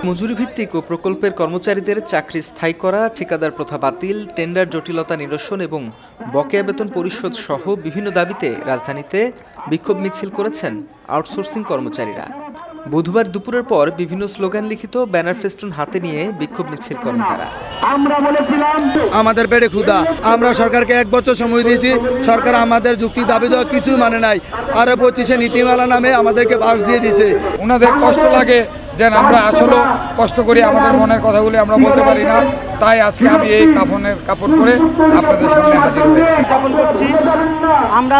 মজুরি ভিত্তিক ও প্রকল্পের কর্মচারীদের চাকরি স্থায়ী করা, ঠিকাদার প্রথা বাতিল, টেন্ডার জটিলতা নিরসন এবং বকেয়া বেতন পরিশোধ সহ বিভিন্ন দাবিতে রাজধানীতে বিক্ষোভ মিছিল করেছেন আউটসোর্সিং কর্মচারীরা। বুধবার দুপুরের পর বিভিন্ন স্লোগান লিখিত ব্যানার ফেস্টুন হাতে নিয়ে বিক্ষোভ মিছিল করেন তারা। আমাদের পেটে ক্ষুধা, আমরা সরকারকে 1 বছর সময় দিয়েছি, সরকার আমাদের যুক্তি দাবি দেওয়া কিছু মানে নাই। আর 25-এ নীতিমালা নামে আমাদেরকে বাস দিয়ে দিয়েছে। ওনাদের কষ্ট লাগে যে আমরা আসলে কষ্ট করি, আমাদের মনের কথাগুলি আমরা বলতে পারি না, তাই আজকে আমি এই কাপড় পরে আপনাদের সামনে হাজির হয়েছি। উদযাপন করছি। আমরা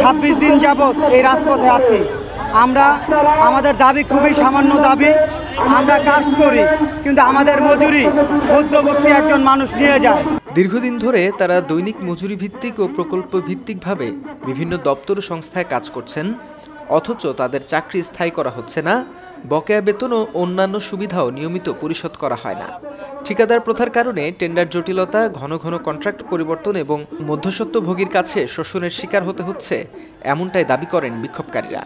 26 দিন যাবৎ এই রাজপথে আছি। আমরা আমাদের দাবি খুবই সামান্য দাবি। আমরা কাজ করি, কিন্তু আমাদের মজুরি মধ্যবর্তী একজন মানুষ নিয়ে যায়। দীর্ঘদিন ধরে তারা দৈনিক মজুরি ভিত্তিক ও প্রকল্প ভিত্তিকভাবে বিভিন্ন দপ্তর ও সংস্থায় কাজ করছেন, অথচ তাদের চাকরি স্থায়ী করা হচ্ছে না, বকেয়া বেতন ও অন্যান্য সুবিধাও নিয়মিত পরিশোধ করা হয় না। ঠিকাদার প্রথার কারণে টেন্ডার জটিলতা, ঘন ঘন কন্ট্রাক্ট পরিবর্তন এবং মধ্যস্বত্বভোগীর কাছে শোষণের শিকার হতে হচ্ছে, এমনটাই দাবি করেন বিক্ষোভকারীরা।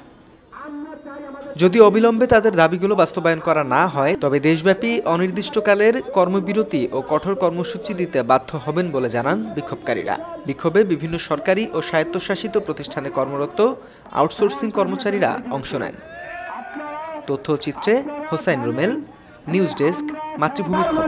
যদি অবিলম্বে তাদের দাবিগুলো বাস্তবায়ন করা না হয়, তবে দেশব্যাপী অনির্দিষ্টকালের কর্মবিরতি ও কঠোর কর্মসূচি দিতে বাধ্য হবেন বলে জানান বিক্ষোভকারীরা। বিক্ষোভে বিভিন্ন সরকারি ও স্বায়ত্তশাসিত প্রতিষ্ঠানে কর্মরত আউটসোর্সিং কর্মচারীরা অংশ নেন। তথ্যচিত্রে হোসাইন রুমেল, নিউজ ডেস্ক, মাতৃভূমির খবর।